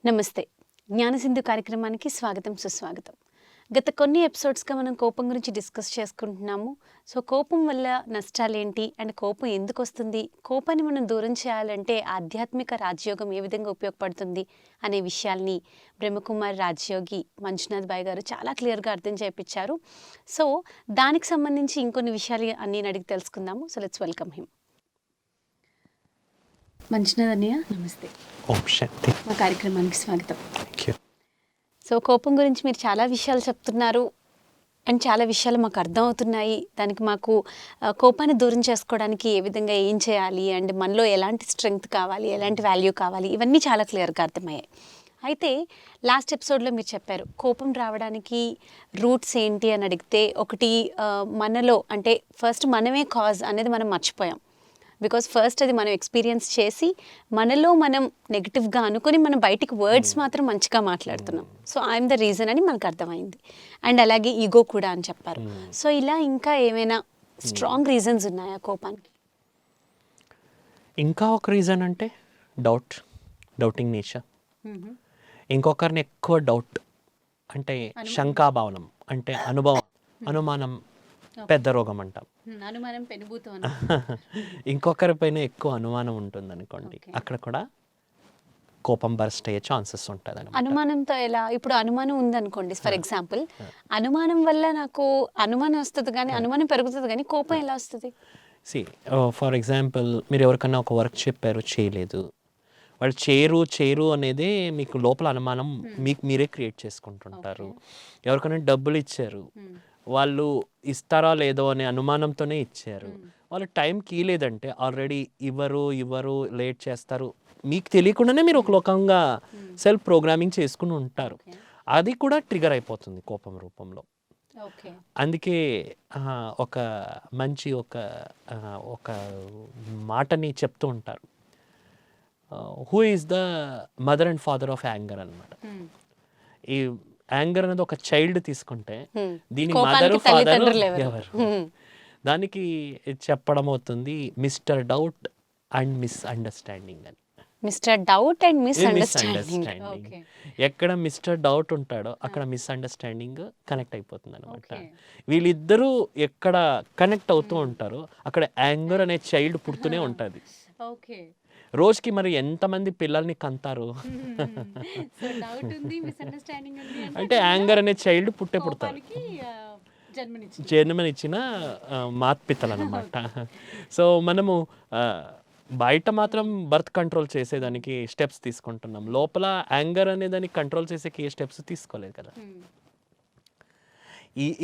నమస్తే. జ్ఞానసింధు కార్యక్రమానికి స్వాగతం, సుస్వాగతం. గత కొన్ని ఎపిసోడ్స్‌గా మనం కోపం గురించి డిస్కస్ చేసుకుంటున్నాము. సో, కోపం వల్ల నష్టాలేంటి? అండ్ కోపం ఎందుకొస్తుంది? కోపాన్ని మనం దూరం చేయాలంటే ఆధ్యాత్మిక రాజయోగం ఏ విధంగా ఉపయోగపడుతుంది? అనే విషయాల్ని బ్రహ్మకుమారి రాజయోగి మంజునాథ్ బాయ్ గారు చాలా క్లియర్‌గా అర్థం చేపిచ్చారు. సో, దానికి సంబంధించి ఇంకొన్ని విషయాలు నేను అడిగి తెలుసుకుందాము. So, let's welcome him. Manjunath అన్నయ్య నమస్తే. ఓం శాంతి. మా కార్యక్రమానికి స్వాగతం. Thank you. సో, కోపం గురించి మీరు చాలా విషయాలు చెప్తున్నారు అండ్ చాలా విషయాలు మాకు అర్థమవుతున్నాయి. దానికి మాకు కోపాన్ని దూరం చేసుకోవడానికి ఏ విధంగా ఏం చేయాలి అండ్ మనలో ఎలాంటి స్ట్రెంగ్త్ కావాలి, ఎలాంటి వాల్యూ కావాలి, ఇవన్నీ చాలా క్లియర్గా అర్థమయ్యాయి. అయితే లాస్ట్ ఎపిసోడ్లో మీరు చెప్పారు కోపం రావడానికి రూట్స్ ఏంటి అని అడిగితే ఒకటి మనలో అంటే ఫస్ట్ మనమే కాజ్ అనేది మనం మర్చిపోయాం. బికాస్ ఫస్ట్ అది మనం ఎక్స్పీరియన్స్ చేసి మనలో మనం నెగిటివ్గా అనుకుని మనం బయటికి వర్డ్స్ మాత్రం మంచిగా మాట్లాడుతున్నాం. సో ఐఎమ్ ద రీజన్ అని మనకు అర్థమైంది. అండ్ అలాగే ఈగో కూడా అని చెప్పారు. సో ఇలా ఇంకా ఏమైనా స్ట్రాంగ్ రీజన్స్ ఉన్నాయా కోపానికి? ఇంకా ఒక రీజన్ అంటే డౌటింగ్ నేచర్. ఇంకొకరిని ఎక్కువ డౌట్ అంటే శంకాభావనం అంటే అనుమానం పెద్ద రోగం అంటాం. అనుమానం పెనుభూతం. ఇంకొకరి పైన ఎక్కువ అనుమానం ఉంటుంది అనుకోండి, అక్కడ కూడా కోపం బర్స్ట్ అయ్యే ఛాన్సెస్ ఉంటుంది. అనుమానంతో ఎలా? ఇప్పుడు అనుమానం ఉందనుకోండి, ఫర్ ఎగ్జాంపుల్ అనుమానం వల్ల నాకు అనుమానం వస్తుంది కానీ అనుమానం పెరుగుతుంది కానీ కోపం ఎలా వస్తుంది? ఫర్ ఎగ్జాంపుల్ మీరు ఎవరికన్నా ఒక వర్క్ చెప్పారు, చేయలేదు, వాళ్ళు చేయరు అనేది మీకు లోపల అనుమానం మీకు మీరే క్రియేట్ చేసుకుంటుంటారు. ఎవరికైనా డబ్బులు ఇచ్చారు, వాళ్ళు ఇస్తారా లేదో అనే అనుమానంతోనే ఇచ్చారు. వాళ్ళు టైంకి ఇవ్వలేదంటే ఆల్రెడీ ఇవ్వరు లేట్ చేస్తారు, మీకు తెలియకుండానే మీరు ఒక లోకంగా సెల్ఫ్ ప్రోగ్రామింగ్ చేసుకుని ఉంటారు. అది కూడా ట్రిగర్ అయిపోతుంది కోపం రూపంలో. అందుకే ఒక మంచి ఒక మాటని చెప్తూ ఉంటారు, who is the mother and father of anger అన్నమాట. ఈ యాంగర్ అనేది ఒక చైల్డ్ తీసుకుంటే దీని మదర్ ఫాదర్ ఎవరు, దానికి చెప్పడం అవుతుంది మిస్టర్ డౌట్ అండ్ మిస్అండర్స్టాండింగ్ అని. Mister doubt and misunderstanding. ఎక్కడ మిస్టర్ డౌట్ ఉంటాడో అక్కడ మిస్అండర్స్టాండింగ్ కనెక్ట్ అయిపోతుంది అనమాట. వీళ్ళిద్దరూ ఎక్కడ కనెక్ట్ అవుతూ ఉంటారో అక్కడ యాంగర్ అనే చైల్డ్ పుడుతూనే ఉంటుంది. రోజుకి మరి ఎంతమంది పిల్లల్ని కంటారు అంటే యాంగర్ అనే చైల్డ్ పుడతారు, జన్మనిచ్చిన మాతృపితలు అనమాట. సో మనము బయట మాత్రం బర్త్ కంట్రోల్ చేసేదానికి స్టెప్స్ తీసుకుంటున్నాం, లోపల యాంగర్ అనే దానికి కంట్రోల్ చేసేకి ఏ స్టెప్స్ తీసుకోలేదు కదా.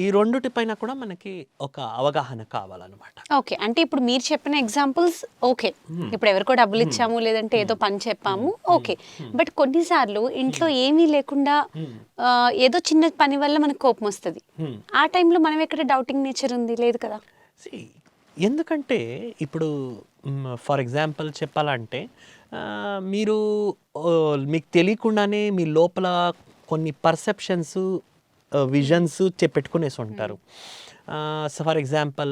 ఈ రెండుటి పైన కూడా మనకి ఒక అవగాహన కావాలన్నమాట. ఓకే, అంటే ఇప్పుడు మీరు చెప్పిన ఎగ్జాంపుల్స్ ఓకే, ఇప్పుడు ఎవరికో డబ్బులు ఇచ్చాము లేదంటే ఏదో పని చెప్పాము ఓకే, బట్ కొన్నిసార్లు ఇంట్లో ఏమీ లేకుండా ఏదో చిన్న పని వల్ల మనకు కోపం వస్తుంది. ఆ టైంలో మనం ఎక్కడ డౌటింగ్ నేచర్ ఉంది? లేదు కదా. ఎందుకంటే ఇప్పుడు ఫర్ ఎగ్జాంపుల్ చెప్పాలంటే మీరు మీకు తెలియకుండానే మీ లోపల కొన్ని పర్సెప్షన్స్ విజన్స్ పెట్టుకునేసి ఉంటారు. సో ఫర్ ఎగ్జాంపుల్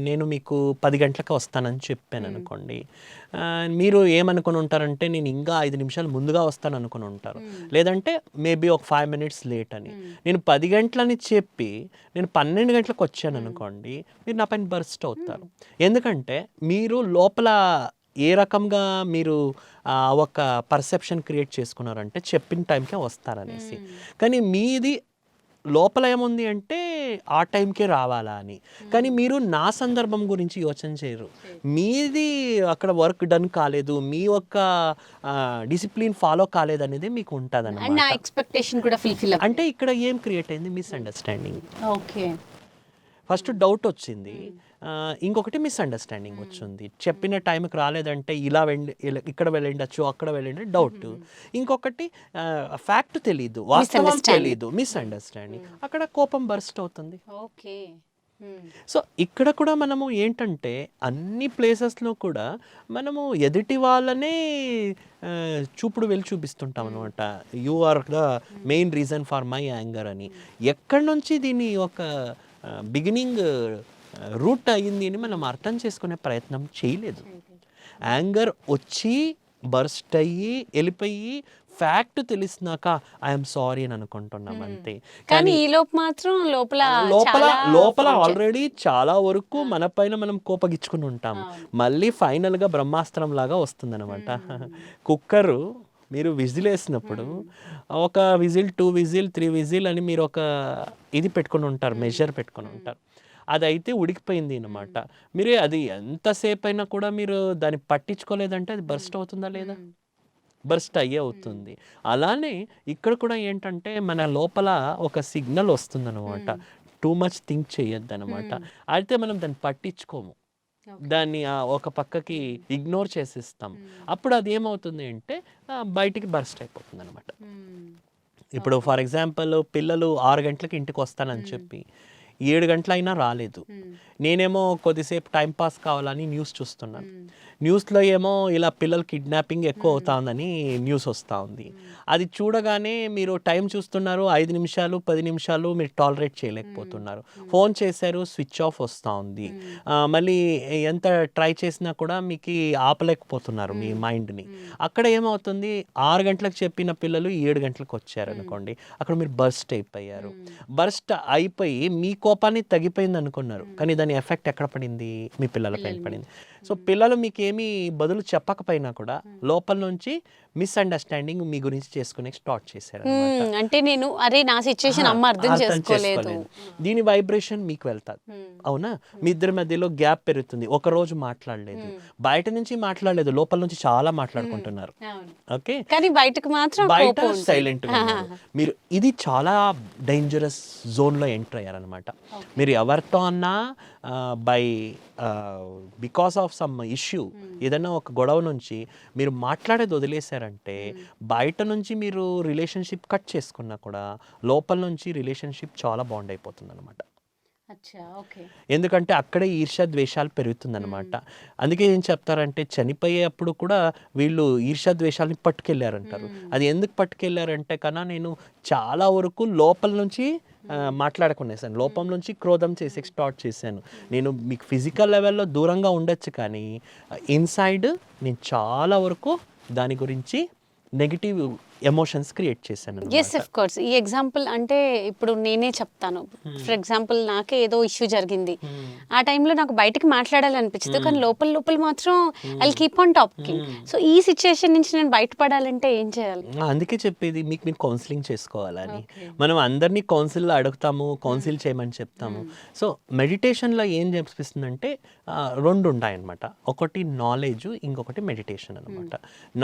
నేను మీకు 10 గంటలకు వస్తానని చెప్పాను అనుకోండి, మీరు ఏమనుకుని ఉంటారంటే నేను ఇంకా 5 నిమిషాలు ముందుగా వస్తాను అనుకుని ఉంటారు, లేదంటే మేబీ ఒక 5 minutes లేట్ అని. నేను 10 గంటలని చెప్పి నేను 12 గంటలకు వచ్చాను అనుకోండి, మీరు నా పైన బర్స్ట్ అవుతారు. ఎందుకంటే మీరు లోపల ఏ రకంగా మీరు ఒక పర్సెప్షన్ క్రియేట్ చేసుకున్నారంటే చెప్పిన టైంకే వస్తారనేసి. కానీ మీది లోపల ఏముంది అంటే ఆ టైంకే రావాలా అని. కానీ మీరు నా సందర్భం గురించి యోచన చేయరు, మీది అక్కడ వర్క్ డన్ కాలేదు, మీ యొక్క డిసిప్లిన్ ఫాలో కాలేదు అనేది మీకు ఉంటుంది అన్నమాట. అంటే ఇక్కడ ఏం క్రియేట్ అయింది? మిస్అండర్స్టాండింగ్. ఓకే, ఫస్ట్ డౌట్ వచ్చింది, ఇంకొకటి మిస్అండర్స్టాండింగ్ వచ్చింది. చెప్పిన టైంకి రాలేదంటే ఇక్కడ వెళ్ళండొచ్చు, అక్కడ వెళ్ళండి డౌట్. ఇంకొకటి ఫ్యాక్ట్ తెలీదు, వాస్తవం తెలీదు, మిస్అండర్స్టాండింగ్. అక్కడ కోపం బర్స్ట్ అవుతుంది. సో ఇక్కడ కూడా మనము ఏంటంటే అన్ని ప్లేసెస్లో కూడా మనము ఎదుటి వాళ్ళనే చూపుడు వెళ్ళి చూపిస్తుంటాం అనమాట. You are the main reason for my anger అని. ఎక్కడి నుంచి దీని ఒక బిగినింగ్ రూట్ అయ్యింది అని మనం అర్థం చేసుకునే ప్రయత్నం చేయలేదు. యాంగర్ వచ్చి బర్స్ట్ అయ్యి వెళ్ళిపోయి ఫ్యాక్ట్ తెలిసినాక ఐఎమ్ సారీ అని అనుకుంటున్నాం అంతే. కానీ ఈ లోపు మాత్రం లోపల లోపల చాలా లోపల form ఆల్రెడీ చాలా వరకు మన పైన మనం కోపగించుకుని ఉంటాం. మళ్ళీ ఫైనల్గా బ్రహ్మాస్త్రం లాగా వస్తుందన్నమాట. కుక్కరు మీరు విజిల్ వేసినప్పుడు ఒక విజిల్, 2 విజిల్, 3 విజిల్ అని మీరు ఒక ఇది పెట్టుకొని ఉంటారు, మెజర్ పెట్టుకొని ఉంటారు. అదైతే ఉడికిపోయింది అనమాట. మీరు అది ఎంతసేపు అయినా కూడా మీరు దాన్ని పట్టించుకోలేదంటే అది బర్స్ట్ అవుతుందా లేదా? బర్స్ట్ అయ్యే అవుతుంది. అలానే ఇక్కడ కూడా ఏంటంటే మన లోపల ఒక సిగ్నల్ వస్తుందన్నమాట. టూ మచ్ థింక్ చేయొద్దనమాట. అయితే మనం దాన్ని పట్టించుకోము. దాన్ని ఒక పక్కకి ఇగ్నోర్ చేసేస్తాం. అప్పుడు అది ఏమవుతుంది అంటే బయటికి బర్స్ట్ అయిపోతుంది అనమాట. ఇప్పుడు ఫర్ ఎగ్జాంపుల్ పిల్లలు 6 గంటలకి ఇంటికి వస్తానని చెప్పి 7 గంటలైనా రాలేదు. నేనేమో కొద్దిసేపు టైంపాస్ కావాలని న్యూస్ చూస్తున్నాను. న్యూస్లో ఏమో ఇలా పిల్లల కిడ్నాపింగ్ ఎక్కువ అవుతా ఉందని న్యూస్ వస్తూ ఉంది. అది చూడగానే మీరు టైం చూస్తున్నారు, 5 నిమిషాలు 10 నిమిషాలు మీరు టాలరేట్ చేయలేకపోతున్నారు. ఫోన్ చేశారు, స్విచ్ ఆఫ్ వస్తూ ఉంది. మళ్ళీ ఎంత ట్రై చేసినా కూడా మీకు ఆపలేకపోతున్నారు మీ మైండ్ని. అక్కడ ఏమవుతుంది, 6 గంటలకు చెప్పిన పిల్లలు 7 గంటలకు వచ్చారు అనుకోండి, అక్కడ మీరు బర్స్ట్ అయిపోయారు. బర్స్ట్ అయిపోయి మీ కోపాన్ని తగ్గిపోయింది అనుకున్నారు, కానీ దాని ఎఫెక్ట్ ఎక్కడ పడింది? మీ పిల్లల పైన పడింది. సో పిల్లలు మీకేమీ బదులు చెప్పకపోయినా కూడా లోపల నుంచి మిస్అండర్స్టాండింగ్ మీ గురించి చేసుకునే స్టార్ట్ చేశారు. అంటే నేను అరే నా సిచ్యుయేషన్ అమ్మ అర్థం చేసుకోలేదు, దీని వైబ్రేషన్ మీకు వెళ్తాది. అవునా? మీ ఇద్దరి మధ్యలో గ్యాప్ పెరుగుతుంది. ఒక రోజు మాట్లాడలేదు, బయట నుంచి మాట్లాడలేదు, లోపల నుంచి చాలా మాట్లాడుకుంటున్నారు. ఓకే, కానీ బయటకు మాత్రం బయట సైలెంట్ మీరు. ఇది చాలా డేంజరస్ జోన్ లో ఎంటర్ అయ్యారనమాట. మీరు ఎవరితో అన్నా బికాస్ ఆఫ్ సమ్ ఇష్యూ, ఏదైనా ఒక గొడవ నుంచి మీరు మాట్లాడేది వదిలేశారంటే బయట నుంచి మీరు రిలేషన్షిప్ కట్ చేసుకున్నా కూడా లోపల నుంచి రిలేషన్షిప్ చాలా బాండ్ అయిపోతుంది అనమాట. ఎందుకంటే అక్కడే ఈర్ష్య ద్వేషాలు పెరుగుతుందన్నమాట. అందుకే ఏం చెప్తారంటే చనిపోయేప్పుడు కూడా వీళ్ళు ఈర్ష్య ద్వేషాలని పట్టుకెళ్ళారంటారు. అది ఎందుకు పట్టుకెళ్ళారంటే కన్నా నేను చాలా వరకు లోపల నుంచి మాట్లాడుకునేసాను, లోపల నుంచి క్రోధం చేసే స్టార్ట్ చేశాను. నేను మీకు ఫిజికల్ లెవెల్లో దూరంగా ఉండొచ్చు, కానీ ఇన్సైడ్ నేను చాలా వరకు దాని గురించి నెగిటివ్ ఎమోషన్స్ క్రియేట్ చేశాను. Yes, of course. ఈ ఎగ్జాంపుల్ అంటే ఇప్పుడు నేనే చెప్తాను. ఫర్ ఎగ్జాంపుల్ నాకే ఏదో ఇష్యూ జరిగింది, ఆ టైంలో నాకు బయటకు మాట్లాడాలనిపించదు, కానీ లోపల లోపల మాత్రం I keep on talking. So ఈ సిచ్యుయేషన్ నుంచి నేను బయటపడాలంటే ఏం చేయాలి? అందుకే చెప్పేది మీకు మీరు కౌన్సిలింగ్ చేసుకోవాలని. మనం అందరినీ కౌన్సిల్లో అడుగుతాము, కౌన్సిల్ చేయమని చెప్తాము. సో మెడిటేషన్లో ఏం చెప్పిస్తుందంటే 2 ఉంటాయన్నమాట. ఒకటి నాలెడ్జ్, ఇంకొకటి మెడిటేషన్ అనమాట.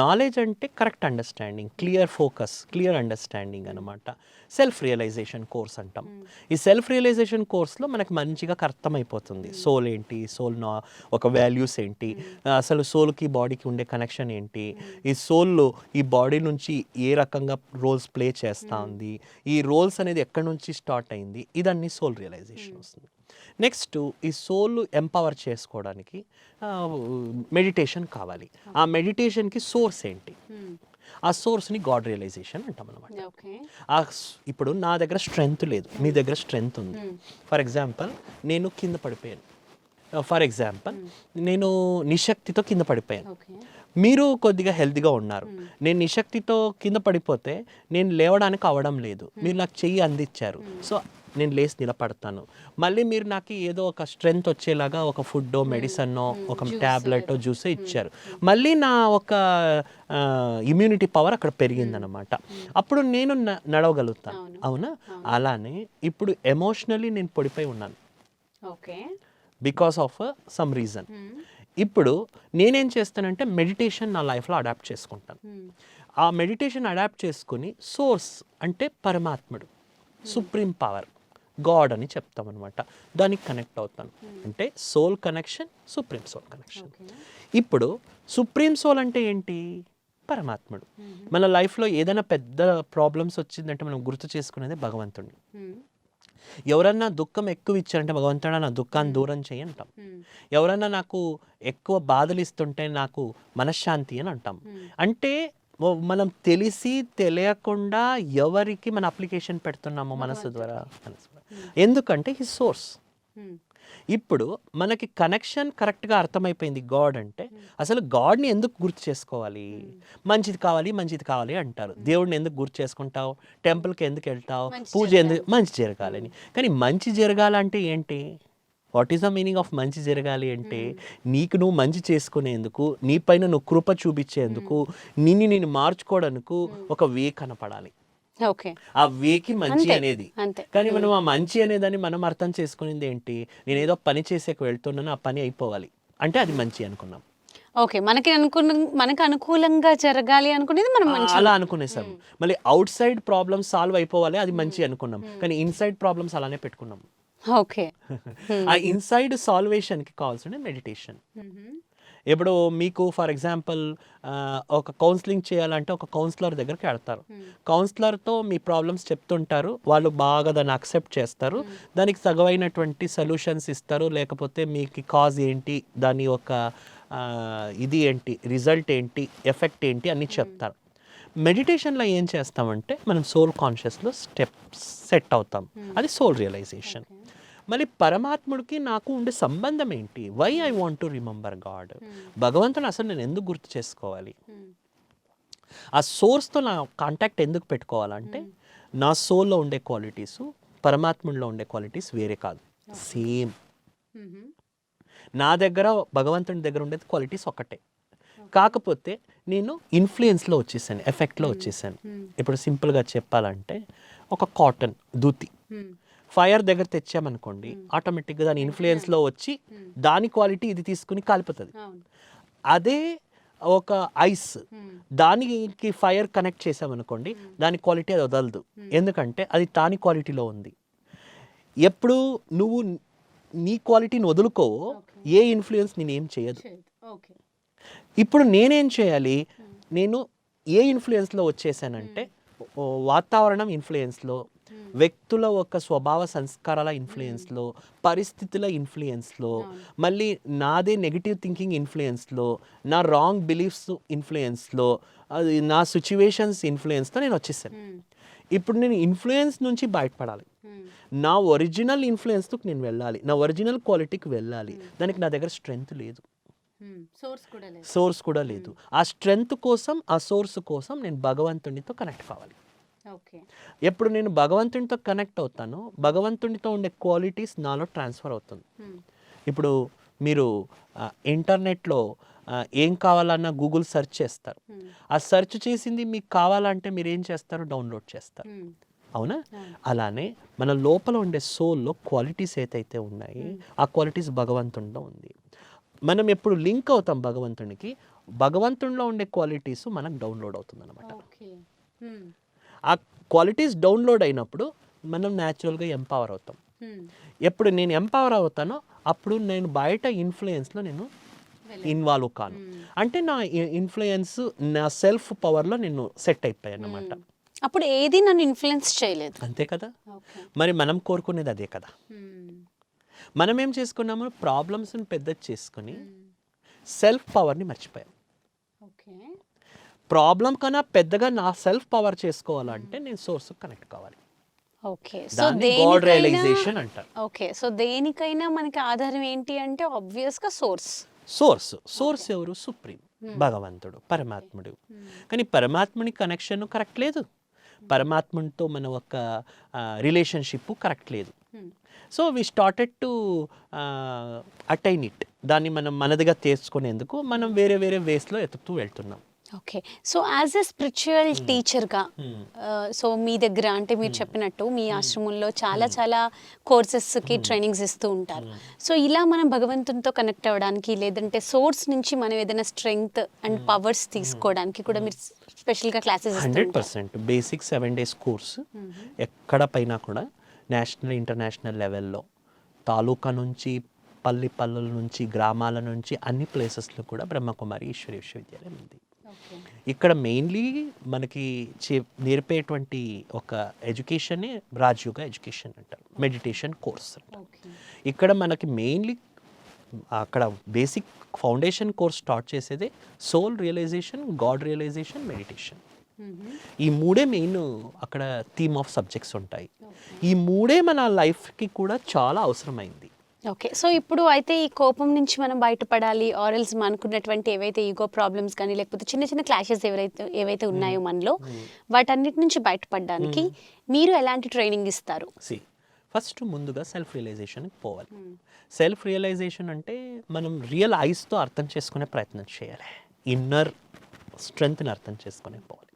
నాలెడ్జ్ అంటే correct understanding, clear focus, clear understanding అనమాట. సెల్ఫ్ రియలైజేషన్ కోర్స్ అంటాం. ఈ సెల్ఫ్ రియలైజేషన్ కోర్స్లో మనకు మంచిగా అర్థమైపోతుంది సోల్ ఏంటి, సోల్ ఒక వాల్యూస్ ఏంటి, అసలు సోల్కి బాడీకి ఉండే కనెక్షన్ ఏంటి, ఈ సోల్లో ఈ బాడీ నుంచి ఏ రకంగా రోల్స్ ప్లే చేస్తూ ఉంది, ఈ రోల్స్ అనేది ఎక్కడి నుంచి స్టార్ట్ అయింది, ఇదన్నీ సోల్ రియలైజేషన్ వస్తుంది. నెక్స్ట్ ఈ సోల్ ఎంపవర్ చేసుకోవడానికి మెడిటేషన్ కావాలి. ఆ మెడిటేషన్కి సోర్స్ ఏంటి? ఆ సోర్స్ని గాడ్ రియలైజేషన్ అంటాం అనమాట. ఇప్పుడు నా దగ్గర స్ట్రెంగ్త్ లేదు, మీ దగ్గర స్ట్రెంగ్త్ ఉంది. ఫర్ ఎగ్జాంపుల్ నేను కింద పడిపోయాను, ఫర్ ఎగ్జాంపుల్ నేను నిశక్తితో కింద పడిపోయాను, మీరు కొద్దిగా హెల్తీగా ఉన్నారు. నేను నిశక్తితో కింద పడిపోతే నేను లేవడానికి అవ్వడం లేదు, మీరు నాకు చెయ్యి అందించారు, సో నేను లేచి నిలబడతాను. మళ్ళీ మీరు నాకు ఏదో ఒక స్ట్రెంగ్త్ వచ్చేలాగా ఒక ఫుడ్డో మెడిసిన్నో ఒక ట్యాబ్లెటో జ్యూసో ఇచ్చారు, మళ్ళీ నా ఒక ఇమ్యూనిటీ పవర్ అక్కడ పెరిగిందనమాట. అప్పుడు నేను నడవగలుగుతాను. అవునా? అలానే ఇప్పుడు ఎమోషనల్లీ నేను పడిపోయి ఉన్నాను బికాస్ ఆఫ్ సమ్ రీజన్. ఇప్పుడు నేనేం చేస్తానంటే మెడిటేషన్ నా లైఫ్లో అడాప్ట్ చేసుకుంటాను. ఆ మెడిటేషన్ అడాప్ట్ చేసుకుని సోర్స్ అంటే పరమాత్ముడు, సుప్రీం పవర్, గాడ్ అని చెప్తామన్నమాట. దానికి కనెక్ట్ అవుతాను. అంటే soul connection, supreme soul connection. ఇప్పుడు సుప్రీం సోల్ అంటే ఏంటి? పరమాత్ముడు. మన లైఫ్లో ఏదైనా పెద్ద ప్రాబ్లమ్స్ వచ్చిందంటే మనం గుర్తు చేసుకునేది భగవంతుడిని. ఎవరన్నా దుఃఖం ఎక్కువ ఇచ్చారంటే భగవంతుడా నా దుఃఖాన్ని దూరం చేయి అంటాం. ఎవరన్నా నాకు ఎక్కువ బాధలు ఇస్తుంటే నాకు మనశ్శాంతి అని అంటాం. అంటే మనం తెలిసి తెలియకుండా ఎవరికి మన అప్లికేషన్ పెడుతున్నామో మనసు ద్వారా. ఎందుకంటే ఈ సోర్స్ ఇప్పుడు మనకి కనెక్షన్ కరెక్ట్గా అర్థమైపోయింది గాడ్ అంటే. అసలు గాడ్ని ఎందుకు గుర్తు చేసుకోవాలి? మంచిది కావాలి అంటారు. దేవుడిని ఎందుకు గుర్తు చేసుకుంటావు? టెంపుల్కి ఎందుకు వెళ్తావు? పూజ ఎందుకు? మంచి జరగాలని. కానీ మంచి జరగాలంటే ఏంటి? What is the meaning of మంచి జరగాలి అంటే, నీకు నువ్వు మంచి చేసుకునేందుకు, నీ పైన నువ్వు కృప చూపించేందుకు, నేను మార్చుకోవడానికి ఒక వే కనపడాలి. ఓకే. ఆ వేకి మంచి అంతే, అనేది. అంతే. కానీ మనం ఆ మంచి అనేదాన్ని మనం అర్థం చేసుకునేది ఏంటి? నేను ఏదో పని చేసేకి వెళ్తున్నాను, ఆ పని అయిపోవాలి అంటే అది మంచి అనుకున్నాం. ఓకే. మనకి అనుకూలంగా జరగాలి అనుకునేది మనం మంచి అలా అనుకునేసాం. మళ్ళీ అవుట్ సైడ్ ప్రాబ్లమ్స్ సాల్వ్ అయిపోవాలి, అది మంచి అనుకున్నాం. కానీ ఇన్సైడ్ ప్రాబ్లమ్స్ అలానే పెట్టుకున్నాం. ఓకే. ఆ ఇన్సైడ్ సాల్వేషన్కి కావాల్సిన మెడిటేషన్. ఇప్పుడు మీకు ఫర్ ఎగ్జాంపుల్ ఒక కౌన్సిలింగ్ చేయాలంటే ఒక కౌన్సిలర్ దగ్గరికి వెళ్తారు. కౌన్సిలర్తో మీ ప్రాబ్లమ్స్ చెప్తుంటారు, వాళ్ళు బాగా దాన్ని అక్సెప్ట్ చేస్తారు, దానికి సగమైనటువంటి సొల్యూషన్స్ ఇస్తారు, లేకపోతే మీకు కాజ్ ఏంటి, దాని యొక్క ఇది ఏంటి, రిజల్ట్ ఏంటి, ఎఫెక్ట్ ఏంటి అన్నీ చెప్తారు. మెడిటేషన్లో ఏం చేస్తామంటే మనం సోల్ కాన్షియస్లో సెట్ అవుతాం, అది సోల్ రియలైజేషన్. మళ్ళీ పరమాత్ముడికి నాకు ఉండే సంబంధం ఏంటి? Why I want to remember God? భగవంతుని అసలు నేను ఎందుకు గుర్తు చేసుకోవాలి? ఆ సోర్స్తో నా కాంటాక్ట్ ఎందుకు పెట్టుకోవాలంటే, నా సోల్లో ఉండే క్వాలిటీసు పరమాత్ముడిలో ఉండే క్వాలిటీస్ వేరే కాదు, సేమ్. నా దగ్గర భగవంతుని దగ్గర ఉండేది క్వాలిటీస్ ఒకటే, కాకపోతే నేను ఇన్ఫ్లుయెన్స్లో వచ్చేసాను, ఎఫెక్ట్లో వచ్చేసాను. ఇప్పుడు సింపుల్గా చెప్పాలంటే, ఒక కాటన్ దూతి ఫైర్ దగ్గర తెచ్చామనుకోండి, ఆటోమేటిక్గా దాని ఇన్ఫ్లుయెన్స్లో వచ్చి దాని క్వాలిటీ ఇది తీసుకుని కాలిపోతుంది. అదే ఒక ఐస్, దానికి ఫైర్ కనెక్ట్ చేసామనుకోండి, దాని క్వాలిటీ అది వదలదు, ఎందుకంటే అది దాని క్వాలిటీలో ఉంది. ఎప్పుడు నువ్వు నీ క్వాలిటీని వదులుకోవో ఏ ఇన్ఫ్లుయెన్స్ నేనేం చేయదు. ఇప్పుడు నేనేం చేయాలి? నేను ఏ ఇన్ఫ్లుయెన్స్లో వచ్చేసానంటే, వాతావరణం ఇన్ఫ్లుయెన్స్లో, వ్యక్తుల ఒక స్వభావ సంస్కారాల ఇన్ఫ్లుయెన్స్లో, పరిస్థితుల ఇన్ఫ్లుయెన్స్లో, మళ్ళీ నాదే నెగిటివ్ థింకింగ్ ఇన్ఫ్లుయెన్స్లో, నా రాంగ్ బిలీఫ్స్ ఇన్ఫ్లుయెన్స్లో, అది నా సిచ్యువేషన్స్ ఇన్ఫ్లుయెన్స్తో నేను వచ్చేసాను. ఇప్పుడు నేను ఇన్ఫ్లుయెన్స్ నుంచి బయటపడాలి, నా ఒరిజినల్ ఇన్ఫ్లుయెన్స్కి నేను వెళ్ళాలి, నా ఒరిజినల్ క్వాలిటీకి వెళ్ళాలి. దానికి నా దగ్గర స్ట్రెంగ్త్ లేదు, సోర్స్ కూడా లేదు. ఆ స్ట్రెంగ్త్ కోసం, ఆ సోర్స్ కోసం నేను భగవంతునితో కనెక్ట్ కావాలి. ఎప్పుడు నేను భగవంతునితో కనెక్ట్ అవుతానో, భగవంతునితో ఉండే క్వాలిటీస్ నాలో ట్రాన్స్ఫర్ అవుతుంది. ఇప్పుడు మీరు ఇంటర్నెట్లో ఏం కావాలన్నా గూగుల్ సెర్చ్ చేస్తారు, ఆ సెర్చ్ చేసింది మీకు కావాలంటే మీరు ఏం చేస్తారు? డౌన్లోడ్ చేస్తారు, అవునా? అలానే మన లోపల ఉండే సోల్లో క్వాలిటీస్ ఏదైతే ఉన్నాయి, ఆ క్వాలిటీస్ భగవంతునిలో ఉంది. మనం ఎప్పుడు లింక్ అవుతాం భగవంతునికి, భగవంతునిలో ఉండే క్వాలిటీస్ మనకు డౌన్లోడ్ అవుతుంది అనమాట. ఆ క్వాలిటీస్ డౌన్లోడ్ అయినప్పుడు మనం న్యాచురల్గా ఎంపవర్ అవుతాం. ఎప్పుడు నేను ఎంపవర్ అవుతానో అప్పుడు నేను బయట ఇన్ఫ్లుయెన్స్లో నేను ఇన్వాల్వ్ కాను, అంటే నా ఇన్ఫ్లుయెన్స్, నా సెల్ఫ్ పవర్లో నేను సెట్ అయిపోయాను అన్నమాట. అప్పుడు ఏది నన్ను ఇన్ఫ్లుయెన్స్ చేయలేదు, అంతే కదా. మరి మనం కోరుకునేది అదే కదా. మనం ఏం చేసుకున్నాము? ప్రాబ్లమ్స్ని పెద్ద చేసుకుని సెల్ఫ్ పవర్ని మర్చిపోయాం. ప్రాబ్లం కన్నా పెద్దగా నా సెల్ఫ్ పవర్ చేసుకోవాలంటే నేను సోర్స్ కనెక్ట్ కావాలి. ఓకే. సో దాన్ని గాడ్ రియలైజేషన్ అంటారు. ఓకే. సో దేనికైనా మనకి ఆధారం ఏంటి అంటే ఆబ్వియస్గా సోర్స్ ఎవరు? సుప్రీం, భగవంతుడు, పరమాత్ముడు. కానీ పరమాత్ముని కనెక్షన్ కరెక్ట్ లేదు, పరమాత్మునితో మన ఒక రిలేషన్షిప్ కరెక్ట్ లేదు. So we started to attain it. దాన్ని మనం మనదిగా తీసుకునేందుకు మనం వేరే వేరే వేస్లో ఎత్తుతూ వెళ్తున్నాం. Okay. So as a spiritual టీచర్గా, సో మీ దగ్గర అంటే మీరు చెప్పినట్టు మీ ఆశ్రమంలో చాలా కోర్సెస్కి ట్రైనింగ్స్ ఇస్తూ ఉంటారు. సో ఇలా మనం భగవంతునితో కనెక్ట్ అవ్వడానికి, లేదంటే సోర్స్ నుంచి మనం ఏదైనా స్ట్రెంగ్త్ అండ్ పవర్స్ తీసుకోవడానికి కూడా మీరు స్పెషల్గా క్లాసెస్ 100% బేసిక్ 7 days కోర్స్ ఎక్కడ పైన కూడా నేషనల్ ఇంటర్నేషనల్ లెవెల్లో, తాలూకా నుంచి పల్లెల నుంచి గ్రామాల నుంచి అన్ని ప్లేసెస్లో కూడా బ్రహ్మకుమారి ఈశ్వరి విశ్వవిద్యాలయం ఉంది. ఇక్కడ మెయిన్లీ మనకి నేర్పేటువంటి ఒక ఎడ్యుకేషనే రాజయోగ ఎడ్యుకేషన్ అంటారు, మెడిటేషన్ కోర్స్ అంటారు. ఇక్కడ మనకి మెయిన్లీ అక్కడ బేసిక్ ఫౌండేషన్ కోర్స్ స్టార్ట్ చేసేదే soul realisation, God realisation, meditation. ఈ మూడే మెయిన్ అక్కడ థీమ్ ఆఫ్ సబ్జెక్ట్స్ ఉంటాయి. ఈ మూడే మన లైఫ్కి కూడా చాలా అవసరమైంది. ఓకే. సో, ఇప్పుడు అయితే ఈ కోపం నుంచి మనం బయటపడాలి ఆరెల్స్ మనకున్నటువంటి ఏవైతే ఈగో ప్రాబ్లమ్స్ కానీ, లేకపోతే చిన్న చిన్న క్లాషెస్ ఏవైతే ఉన్నాయో మనలో, వాటన్నిటి నుంచి బయటపడడానికి మీరు ఎలాంటి ట్రైనింగ్ ఇస్తారు? ఫస్ట్ ముందుగా సెల్ఫ్ రియలైజేషన్కి పోవాలి. సెల్ఫ్ రియలైజేషన్ అంటే మనం రియల్ ఐస్తో అర్థం చేసుకునే ప్రయత్నం చేయాలి. ఇన్నర్ స్ట్రెంగ్త్ని అర్థం చేసుకునే పోవాలి.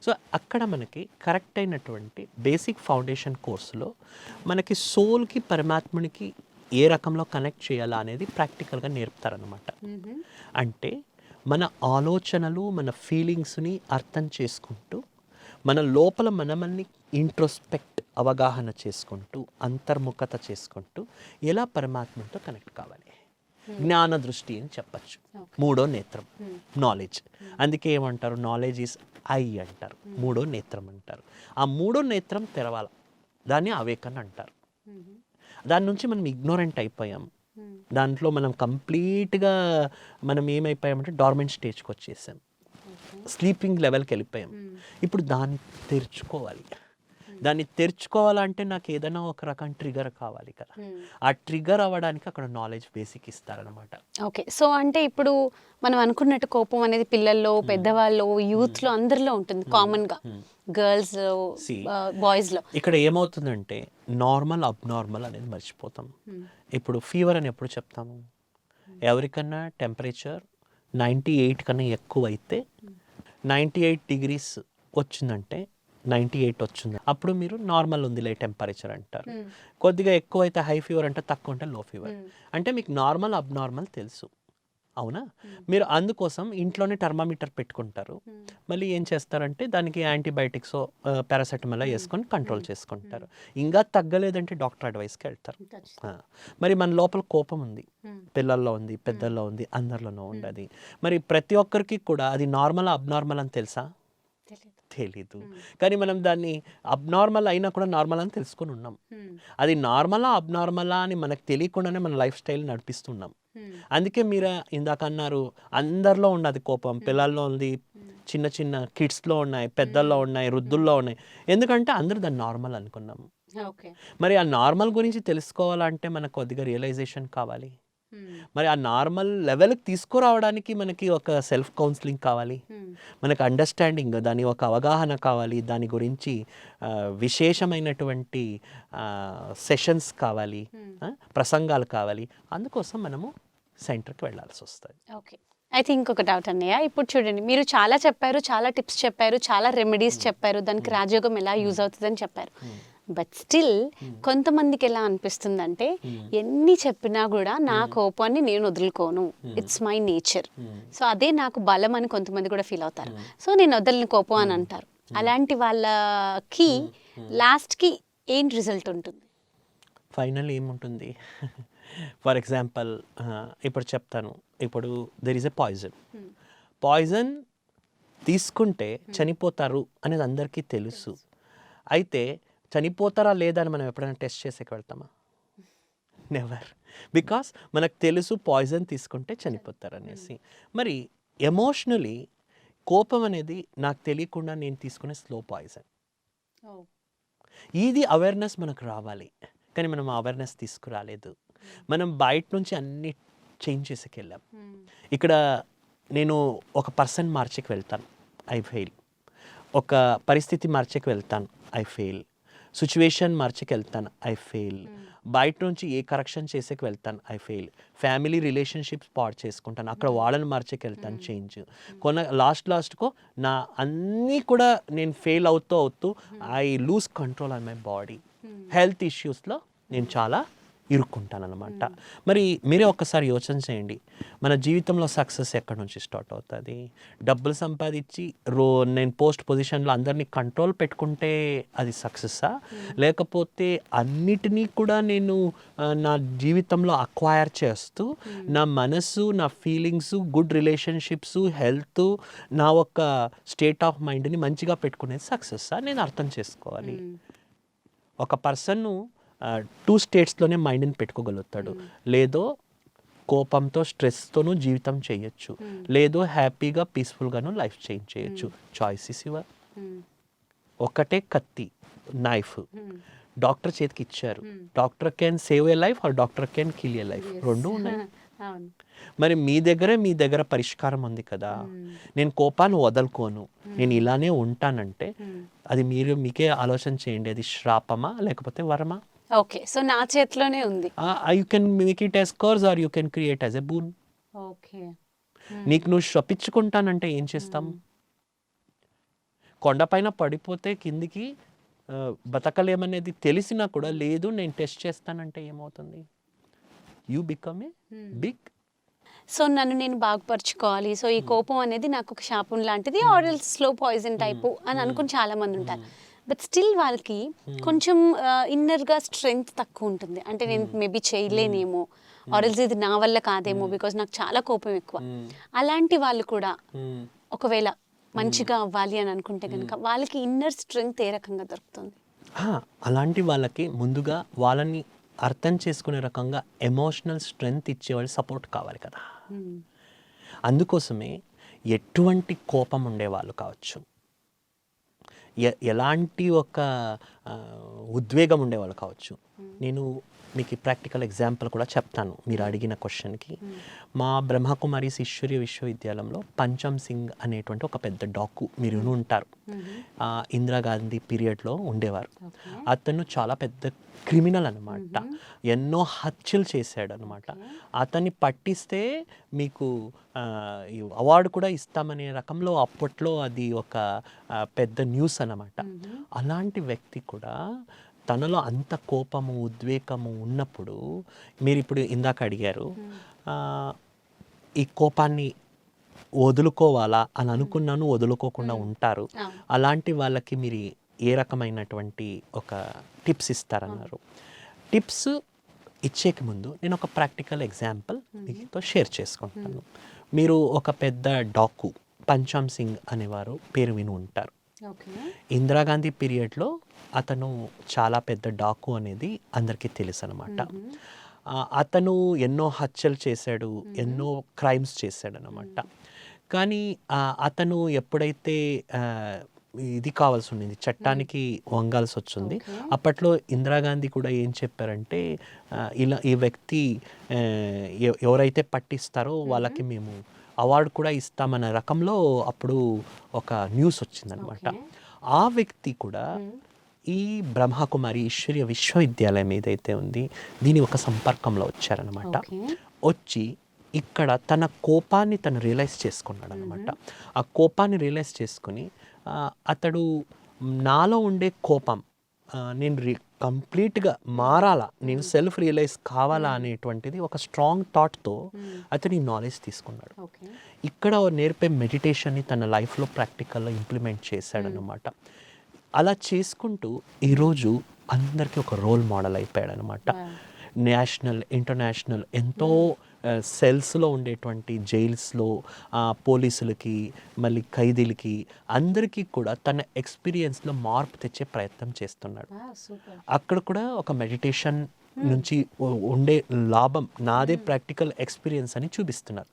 సో అక్కడ మనకి కరెక్ట్ అయినటువంటి బేసిక్ ఫౌండేషన్ కోర్సులో మనకి సోల్కి పరమాత్మునికి ఏ రకంలో కనెక్ట్ చేయాలా అనేది ప్రాక్టికల్గా నేర్పుతారనమాట. అంటే మన ఆలోచనలు మన ఫీలింగ్స్ని అర్థం చేసుకుంటూ మన లోపల మనల్ని ఇంట్రోస్పెక్ట్ అవగాహన చేసుకుంటూ అంతర్ముఖత చేసుకుంటూ ఎలా పరమాత్మతో కనెక్ట్ కావాలి. జ్ఞాన దృష్టి అని చెప్పచ్చు. మూడో నేత్రం నాలెడ్జ్. అందుకే ఏమంటారు, నాలెడ్జ్ ఈజ్ ఐ అంటారు, మూడో నేత్రం అంటారు. ఆ మూడో నేత్రం తెరవాలి, దాన్ని అవేకన్ అంటారు. దాని నుంచి మనం ఇగ్నోరెంట్ అయిపోయాం. దాంట్లో మనం కంప్లీట్గా మనం ఏమైపోయామంటే డార్మెంట్ స్టేజ్కి వచ్చేసాం, స్లీపింగ్ లెవెల్కి వెళ్ళిపోయాం. ఇప్పుడు దాన్ని తెరుచుకోవాలి. దాన్ని తెరుచుకోవాలంటే నాకు ఏదైనా ఒక రకం ట్రిగర్ కావాలి కదా. ఆ ట్రిగర్ అవ్వడానికి అక్కడ నాలెడ్జ్ బేసిక్ ఇస్తారనమాట. ఓకే. సో అంటే ఇప్పుడు మనం అనుకున్నట్టు కోపం అనేది పిల్లల్లో, పెద్దవాళ్ళు, యూత్లో అందరిలో ఉంటుంది కామన్గా, గర్ల్స్, బాయ్స్లో. ఇక్కడ ఏమవుతుందంటే నార్మల్ అబ్నార్మల్ అనేది మర్చిపోతాం. ఇప్పుడు ఫీవర్ అని ఎప్పుడు చెప్తాము? ఎవరికన్నా టెంపరేచర్ 98 కన్నా ఎక్కువ అయితే 98 degrees వచ్చిందంటే 98 వచ్చింది, అప్పుడు మీరు నార్మల్ ఉందిలే టెంపరేచర్ అంటారు. కొద్దిగా ఎక్కువ అయితే హై ఫీవర్ అంటే, తక్కువ అంటే లో ఫీవర్ అంటే మీకు నార్మల్ అబ్నార్మల్ తెలుసు, అవునా? మీరు అందుకోసం ఇంట్లోనే టెర్మామీటర్ పెట్టుకుంటారు. మళ్ళీ ఏం చేస్తారంటే దానికి యాంటీబయాటిక్స్ పారాసెటమాల్ వేసుకొని కంట్రోల్ చేసుకుంటారు. ఇంకా తగ్గలేదంటే డాక్టర్ అడ్వైస్కి వెళ్తారు. మరి మన లోపల కోపం ఉంది, పిల్లల్లో ఉంది, పెద్దల్లో ఉంది, అందరిలోనూ ఉండదు. మరి ప్రతి ఒక్కరికి కూడా అది నార్మల్ అబ్నార్మల్ అని తెలుసా? తెలీదు. కానీ మనం దాన్ని అబ్నార్మల్ అయినా కూడా నార్మల్ అని తెలుసుకొని ఉన్నాం. అది నార్మలా అబ్నార్మలా అని మనకు తెలియకుండానే మన లైఫ్ స్టైల్ నడిపిస్తున్నాం. అందుకే మీరు ఇందాక అన్నారు అందరిలో ఉన్నది కోపం, పిల్లల్లో ఉంది, చిన్న చిన్న కిడ్స్లో ఉన్నాయి, పెద్దల్లో ఉన్నాయి, వృద్ధుల్లో ఉన్నాయి. ఎందుకంటే అందరూ దాన్ని నార్మల్ అనుకున్నాం. మరి ఆ నార్మల్ గురించి తెలుసుకోవాలంటే మనకు కొద్దిగా రియలైజేషన్ కావాలి. మరి ఆ నార్మల్ లెవెల్కి తీసుకురావడానికి మనకి ఒక సెల్ఫ్ కౌన్సిలింగ్ కావాలి, మనకు అండర్స్టాండింగ్, దాని ఒక అవగాహన కావాలి, దాని గురించి విశేషమైనటువంటి సెషన్స్ కావాలి, ప్రసంగాలు కావాలి. అందుకోసం మనము సెంటర్కి వెళ్ళాల్సి వస్తుంది. ఓకే. అయితే ఇంకొక డౌట్ అన్నయ్య, ఇప్పుడు చూడండి మీరు చాలా చెప్పారు, చాలా టిప్స్ చెప్పారు, చాలా రెమెడీస్ చెప్పారు, దానికి రాజయోగం ఎలా యూజ్ అవుతుందని చెప్పారు. బట్ స్టిల్ కొంతమందికి ఎలా అనిపిస్తుందంటే ఎన్ని చెప్పినా కూడా నా కోపాన్ని నేను వదులుకోను, ఇట్స్ మై నేచర్, సో అదే నాకు బలం అని కొంతమంది కూడా ఫీల్ అవుతారు. సో నేను వదలని కోపం అని అంటారు. అలాంటి వాళ్ళకి లాస్ట్కి ఏం రిజల్ట్ ఉంటుంది? ఫైనల్ ఏముంటుంది? ఫర్ ఎగ్జాంపుల్ ఇప్పుడు చెప్తాను. ఇప్పుడు దెర్ ఈజ్ ఎ పాయిజన్ తీసుకుంటే చనిపోతారు అనేది అందరికీ తెలుసు. అయితే చనిపోతారా లేదా అని మనం ఎప్పుడైనా టెస్ట్ చేసేకి వెళ్తామా? నెవర్. బికాస్ మనకు తెలుసు పాయిజన్ తీసుకుంటే చనిపోతారు అనేసి. మరి ఎమోషనలీ కోపం అనేది నాకు తెలియకుండా నేను తీసుకునే స్లో పాయిజన్. ఇది అవేర్నెస్ మనకు రావాలి, కానీ మనం అవేర్నెస్ తీసుకురాలేదు. మనం బయట నుంచి అన్ని చేంజ్ చేసేకి వెళ్ళాం. ఇక్కడ నేను ఒక పర్సన్ మార్చేకి వెళ్తాను, ఐ ఫెయిల్. ఒక పరిస్థితి మార్చేకి వెళ్తాను, ఐ ఫెయిల్. సిచ్యువేషన్ మార్చేకి వెళ్తాను, ఐ ఫెయిల్. బయట నుంచి ఏ కరెక్షన్ చేసేకి వెళ్తాను, ఐ ఫెయిల్. ఫ్యామిలీ రిలేషన్షిప్స్ పాడు చేసుకుంటాను, అక్కడ వాళ్ళని మార్చేకి వెళ్తాను, చేంజ్. లాస్ట్కో నా అన్నీ కూడా నేను ఫెయిల్ అవుతూ I lose control on my body. Health ఇష్యూస్లో నేను చాలా ఇరుక్కుంటాను అనమాట. మరి మీరే ఒక్కసారి యోచన చేయండి, మన జీవితంలో సక్సెస్ ఎక్కడి నుంచి స్టార్ట్ అవుతుంది? డబ్బులు సంపాదించి నేను పోస్ట్ పొజిషన్లో అందరినీ కంట్రోల్ పెట్టుకుంటే అది సక్సెస్సా? లేకపోతే అన్నిటినీ కూడా నేను నా జీవితంలో అక్వైర్ చేస్తూ నా మనసు, నా ఫీలింగ్స్, గుడ్ రిలేషన్షిప్స్, హెల్త్, నా ఒక స్టేట్ ఆఫ్ మైండ్ని మంచిగా పెట్టుకునేది సక్సెస్సా? నేను అర్థం చేసుకోవాలి. ఒక పర్సన్ 2 స్టేట్స్లోనే మైండ్ని పెట్టుకోగలుగుతాడు. లేదో కోపంతో స్ట్రెస్తోనూ జీవితం చేయొచ్చు, లేదో హ్యాపీగా పీస్ఫుల్గాను లైఫ్ చేంజ్ చేయొచ్చు. Choice is your. ఒకటే కత్తి, నైఫ్. డాక్టర్ చేతికి ఇచ్చారు. Doctor can save a life or doctor can kill a life, రెండు ఉన్నాయి. అవును. మరి మీ దగ్గర పరిష్కారం ఉంది కదా. నేను కోపాన్ని వదలుకోను, నేను ఇలానే ఉంటానంటే అది మీకే ఆలోచన చేయండి, అది శ్రాపమా లేకపోతే వరమా? ఓకే, సో నా చేతిలోనే ఉంది. You can make it as curse or you can create as a boon. Okay. నీకు నువ్వు శపించుకుంటానంటే ఏం చేస్తాం? కొండపైన పడిపోతే కిందికి బతకలేమనేది తెలిసినా కూడా లేదు నేను టెస్ట్ చేస్తానంటే ఏమవుతుంది? You become a big. సో నన్ను నేను బాగుపరుచుకోవాలి, సో ఈ కోపం అనేది నాకు ఒక శాపం లాంటిది, ఆర్ఎల్స్ స్లో పాయిజన్ టైపు అని అనుకుని చాలా మంది ఉంటారు. బట్ స్టిల్ వాళ్ళకి కొంచెం ఇన్నర్గా స్ట్రెంగ్త్ తక్కువ ఉంటుంది. అంటే నేను మేబీ చేయలేనేమో, ఆర్ఎల్స్ ఇది నా వల్ల కాదేమో, బికాజ్ నాకు చాలా కోపం ఎక్కువ. అలాంటి వాళ్ళు కూడా ఒకవేళ మంచిగా అవ్వాలి అని అనుకుంటే కనుక వాళ్ళకి ఇన్నర్ స్ట్రెంగ్త్ ఏ రకంగా దొరుకుతుంది? అలాంటి వాళ్ళకి ముందుగా వాళ్ళని అర్థం చేసుకునే రకంగా ఎమోషనల్ స్ట్రెంగ్త్ ఇచ్చేవాళ్ళు సపోర్ట్ కావాలి కదా. అందుకోసమే ఎటువంటి కోపం ఉండేవాళ్ళు కావచ్చు, ఎలాంటి ఒక ఉద్వేగం ఉండేవాళ్ళు కావచ్చు, నేను మీకు ప్రాక్టికల్ ఎగ్జాంపుల్ కూడా చెప్తాను మీరు అడిగిన క్వశ్చన్కి. మా బ్రహ్మకుమారీస్ ఈశ్వరీయ విశ్వవిద్యాలయంలో పంచమ్ సింగ్ అనేటువంటి ఒక పెద్ద డాకు మీరు ఉంటారు, ఇందిరాగాంధీ పీరియడ్లో ఉండేవారు. అతను చాలా పెద్ద క్రిమినల్ అనమాట, ఎన్నో హత్యలు చేశాడు అనమాట. అతన్ని పట్టిస్తే మీకు అవార్డు కూడా ఇస్తామనే రకంలో అప్పట్లో అది ఒక పెద్ద న్యూస్ అన్నమాట. అలాంటి వ్యక్తి కూడా తనలో అంత కోపము ఉద్వేగము ఉన్నప్పుడు, మీరు ఇప్పుడు ఇందాక అడిగారు ఈ కోపాన్ని వదులుకోవాలా అని అనుకున్నాను, వదులుకోకుండా ఉంటారు. అలాంటి వాళ్ళకి మీరు ఏ రకమైనటువంటి ఒక టిప్స్ ఇస్తారన్నారు? టిప్స్ ఇచ్చేక ముందు నేను ఒక ప్రాక్టికల్ ఎగ్జాంపుల్ మీతో షేర్ చేసుకుంటాను. మీరు ఒక పెద్ద డాకు పంచమ్ సింగ్ అనేవారు పేరు విని ఉంటారు. ఇందిరాగాంధీ పీరియడ్లో అతను చాలా పెద్ద డాకు అనేది అందరికీ తెలుసు అనమాట. అతను ఎన్నో హత్యలు చేశాడు, ఎన్నో క్రైమ్స్ చేశాడు అనమాట. కానీ అతను ఎప్పుడైతే ఇది కావాల్సి ఉండింది, చట్టానికి వంగాల్సి వచ్చింది, అప్పట్లో ఇందిరాగాంధీ కూడా ఏం చెప్పారంటే ఇలా ఈ వ్యక్తి ఎవరైతే పట్టిస్తారో వాళ్ళకి మేము అవార్డు కూడా ఇస్తామన్న రకంలో అప్పుడు ఒక న్యూస్ వచ్చిందనమాట. ఆ వ్యక్తి కూడా ఈ బ్రహ్మకుమారి ఈశ్వరీయ విశ్వవిద్యాలయం ఏదైతే ఉంది దీని ఒక సంపర్కంలో వచ్చారనమాట. వచ్చి ఇక్కడ తన కోపాన్ని తను రియలైజ్ చేసుకున్నాడు అనమాట. ఆ కోపాన్ని రియలైజ్ చేసుకుని అతడు నాలో ఉండే కోపం నేను కంప్లీట్గా మారాలా, నేను సెల్ఫ్ రియలైజ్ కావాలా అనేటువంటిది ఒక స్ట్రాంగ్ థాట్తో అతని నాలెడ్జ్ తీసుకున్నాడు. ఇక్కడ నేర్పే మెడిటేషన్ని తన లైఫ్లో ప్రాక్టికల్గా ఇంప్లిమెంట్ చేశాడనమాట. అలా చేసుకుంటూ ఈరోజు అందరికీ ఒక రోల్ మోడల్ అయిపోయాడు అనమాట. నేషనల్ ఇంటర్నేషనల్ ఎంతో సెల్స్లో ఉండేటువంటి జైల్స్లో పోలీసులకి మళ్ళీ ఖైదీలకి అందరికీ కూడా తన ఎక్స్పీరియన్స్లో మార్పు తెచ్చే ప్రయత్నం చేస్తున్నాడు. అక్కడ కూడా ఒక మెడిటేషన్ నుంచి ఉండే లాభం నాదే ప్రాక్టికల్ ఎక్స్పీరియన్స్ అని చూపిస్తున్నారు.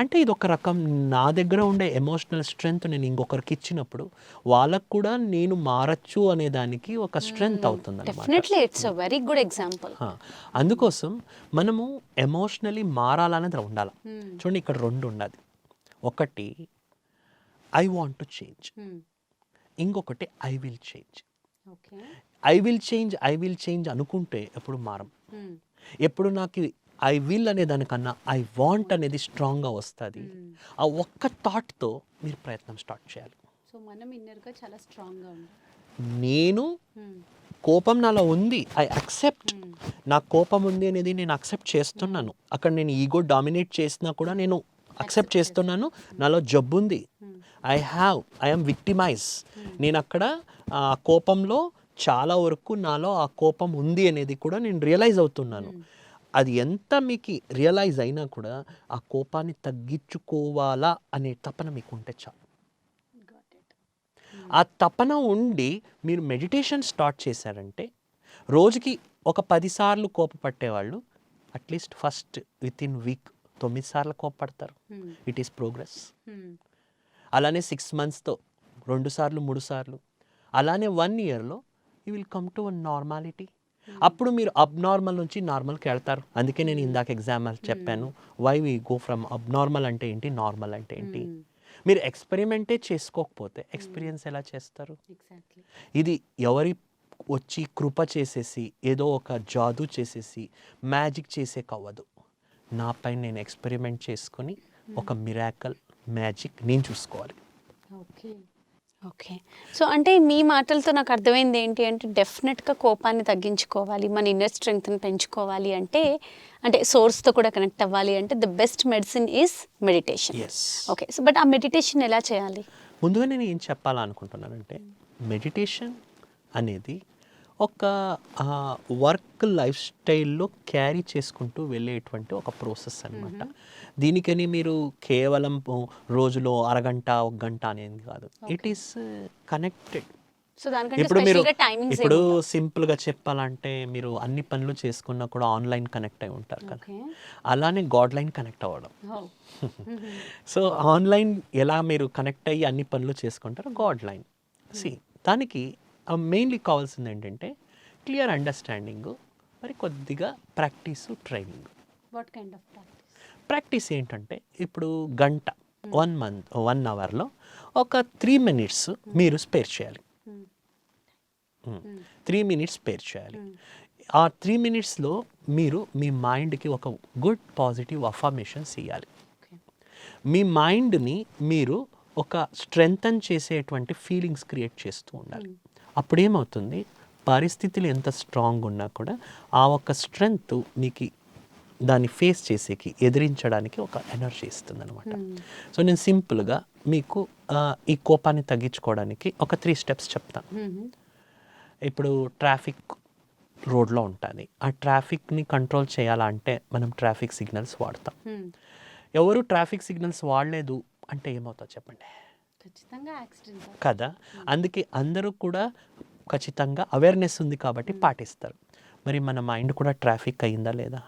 అంటే ఇది ఒక రకం నా దగ్గర ఉండే ఎమోషనల్ స్ట్రెంగ్త్ నేను ఇంకొకరికి ఇచ్చినప్పుడు వాళ్ళకు కూడా నేను మారచ్చు అనే దానికి ఒక స్ట్రెంగ్త్ అవుతుంది అన్నమాట. అందుకోసం మనము ఎమోషనలీ మారాలనేది ఉండాలి. చూడండి ఇక్కడ రెండు ఉండాలి. ఒకటి ఐ వాంట్ టు చేంజ్, ఇంకొకటి I will change. I will change అనుకుంటే ఎప్పుడు మారం. ఎప్పుడు నాకు ఐ విల్ అనే దానికన్నా ఐ వాంట్ అనేది స్ట్రాంగ్గా వస్తుంది. ఆ ఒక్క థాట్తో మీరు ప్రయత్నం స్టార్ట్ చేయాలి. సో మనం ఇన్నర్గా చాలా స్ట్రాంగ్గా ఉండాలి. నేను కోపం నాలో ఉంది, ఐ అక్సెప్ట్. నాకు కోపం ఉంది అనేది నేను అక్సెప్ట్ చేస్తున్నాను. అక్కడ నేను ఈగో డామినేట్ చేసినా కూడా నేను అక్సెప్ట్ చేస్తున్నాను. నాలో జబ్బు ఉంది, ఐఎమ్ విక్టిమైజ్. నేను అక్కడ కోపంలో చాలా వరకు నాలో ఆ కోపం ఉంది అనేది కూడా నేను రియలైజ్ అవుతున్నాను. అది ఎంత మీకు రియలైజ్ అయినా కూడా ఆ కోపాన్ని తగ్గించుకోవాలా అనే తపన మీకు ఉంటే చాలు. ఆ తపన ఉండి మీరు మెడిటేషన్ స్టార్ట్ చేశారంటే రోజుకి ఒక 10 సార్లు కోపపట్టేవాళ్ళు at least first within week 9 సార్లు కోపపడతారు. It is progress. అలానే 6 monthsతో 2 సార్లు 3 సార్లు, అలానే 1 yearలో you will come to a normality. అప్పుడు మీరు అబ్నార్మల్ నుంచి నార్మల్కి వెళ్తారు. అందుకే నేను ఇందాక ఎగ్జాంపుల్ చెప్పాను, why we go from abnormal అంటే ఏంటి, నార్మల్ అంటే ఏంటి. మీరు ఎక్స్పెరిమెంటే చేసుకోకపోతే ఎక్స్పీరియన్స్ ఎలా చేస్తారు? ఎగ్జాక్ట్లీ. ఇది ఎవరి వచ్చి కృప చేసేసి ఏదో ఒక జాదూ చేసేసి మ్యాజిక్ చేసే కవ్వదు. నాపై నేను ఎక్స్పెరిమెంట్ చేసుకొని ఒక మిరాకల్ మ్యాజిక్ నేను చూసుకోవాలి. ఓకే. ఓకే. సో అంటే మీ మాటలతో నాకు అర్థమైంది ఏంటి అంటే డెఫినెట్గా కోపాన్ని తగ్గించుకోవాలి, మన ఇన్నర్ స్ట్రెంగ్త్ని పెంచుకోవాలి అంటే సోర్స్తో కూడా కనెక్ట్ అవ్వాలి అంటే the best medicine is meditation. Yes. Okay. So but ఆ మెడిటేషన్ ఎలా చేయాలి? ముందుగా నేను ఏం చెప్పాలనుకుంటున్నానంటే మెడిటేషన్ అనేది ఒక వర్క్ లైఫ్ స్టైల్లో క్యారీ చేసుకుంటూ వెళ్ళేటువంటి ఒక ప్రాసెస్ అనమాట. దీనికని మీరు కేవలం రోజులో అరగంట ఒక గంట అనేది కాదు. It is connected. సో దానికంటే ఇప్పుడు మీరు స్పెషల్గా టైమింగ్స్ ఇప్పుడు సింపుల్గా చెప్పాలంటే మీరు అన్ని పనులు చేసుకున్నా కూడా ఆన్లైన్ కనెక్ట్ అయి ఉంటారు కదా. ఓకే. అలానే గాడ్ లైన్ కనెక్ట్ అవ్వడం. సో ఆన్లైన్ ఎలా మీరు కనెక్ట్ అయ్యి అన్ని పనులు చేసుకుంటారో గాడ్ లైన్ దానికి మెయిన్లీ కావాల్సింది ఏంటంటే క్లియర్ అండర్స్టాండింగ్, మరి కొద్దిగా practice, training. What kind of practice? Practice ఏంటంటే ఇప్పుడు గంట 1 అవర్లో ఒక 3 మినిట్స్ మీరు స్పేర్ చేయాలి. 3 మినిట్స్ స్పేర్ చేయాలి. ఆ 3 మినిట్స్లో మీరు మీ మైండ్కి ఒక గుడ్ పాజిటివ్ అఫర్మేషన్స్ ఇవ్వాలి. మీ మైండ్ని మీరు ఒక స్ట్రెంగ్తన్ చేసేటువంటి ఫీలింగ్స్ క్రియేట్ చేస్తూ ఉండాలి. అప్పుడేమవుతుంది, పరిస్థితులు ఎంత స్ట్రాంగ్ ఉన్నా కూడా ఆ ఒక స్ట్రెంగ్త్ మీకు దాన్ని ఫేస్ చేసేకి, ఎదిరించడానికి ఒక ఎనర్జీ ఇస్తుంది అనమాట. సో నేను సింపుల్గా మీకు ఈ కోపాన్ని తగ్గించుకోవడానికి ఒక 3 స్టెప్స్ చెప్తాను. ఇప్పుడు ట్రాఫిక్ రోడ్లో ఉంటుంది. ఆ ట్రాఫిక్ని కంట్రోల్ చేయాలంటే మనం ట్రాఫిక్ సిగ్నల్స్ వాడతాం. ఎవరు ట్రాఫిక్ సిగ్నల్స్ వాడలేదు అంటే ఏమవుతుందో చెప్పండి. ఖచ్చితంగా యాక్సిడెంట్ కదా. అందుకే అందరూ కూడా ఖచ్చితంగా అవేర్నెస్ ఉంది కాబట్టి పాటిస్తారు. మరి మన మైండ్ కూడా ట్రాఫిక్ అయిందా లేదా?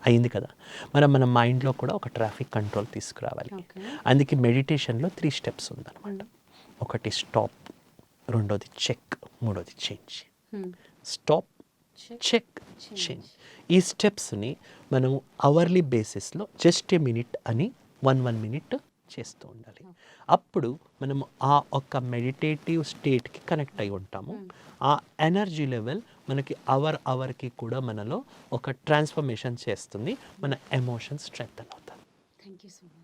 అయింది కదా. మన మైండ్లో కూడా ఒక ట్రాఫిక్ కంట్రోల్ తీసుకురావాలి. అందుకే మెడిటేషన్లో 3 స్టెప్స్ ఉందన్నమాట. ఒకటి స్టాప్, రెండోది చెక్, మూడోది చేంజ్. Stop, check, change. ఈ స్టెప్స్ని మనం అవర్లీ బేసిస్లో జస్ట్ ఏ మినిట్ అని 1 మినిట్ చేస్తూ ఉండాలి. అప్పుడు మనము ఆ ఒక్క మెడిటేటివ్ స్టేట్కి కనెక్ట్ అయి ఉంటాము. ఆ ఎనర్జీ లెవెల్ మనకి అవర్కి కూడా మనలో ఒక ట్రాన్స్ఫర్మేషన్ చేస్తుంది. మన ఎమోషన్స్ స్ట్రెంగ్తన్ అవుతాయి. Thank you so much.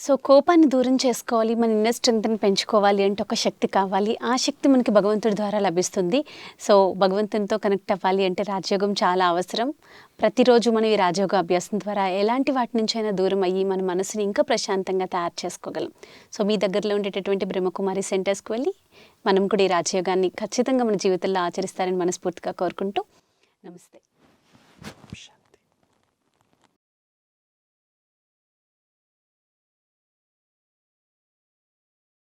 So కోపాన్ని దూరం చేసుకోవాలి, మన ఇన్నర్ స్ట్రెంగ్త్ని పెంచుకోవాలి అంటే ఒక శక్తి కావాలి. ఆ శక్తి మనకి భగవంతుడి ద్వారా లభిస్తుంది. సో భగవంతునితో కనెక్ట్ అవ్వాలి అంటే రాజయోగం చాలా అవసరం. ప్రతిరోజు మనం ఈ రాజయోగ అభ్యాసం ద్వారా ఎలాంటి వాటి నుంచైనా దూరం అయ్యి మన మనసుని ఇంకా ప్రశాంతంగా తయారు చేసుకోగలం. సో మీ దగ్గరలో ఉండేటటువంటి బ్రహ్మకుమారి సెంటర్స్కి వెళ్ళి మనం కూడా ఈ రాజయోగాన్ని ఖచ్చితంగా మన జీవితంలో ఆచరిస్తారని మనస్ఫూర్తిగా కోరుకుంటూ నమస్తే.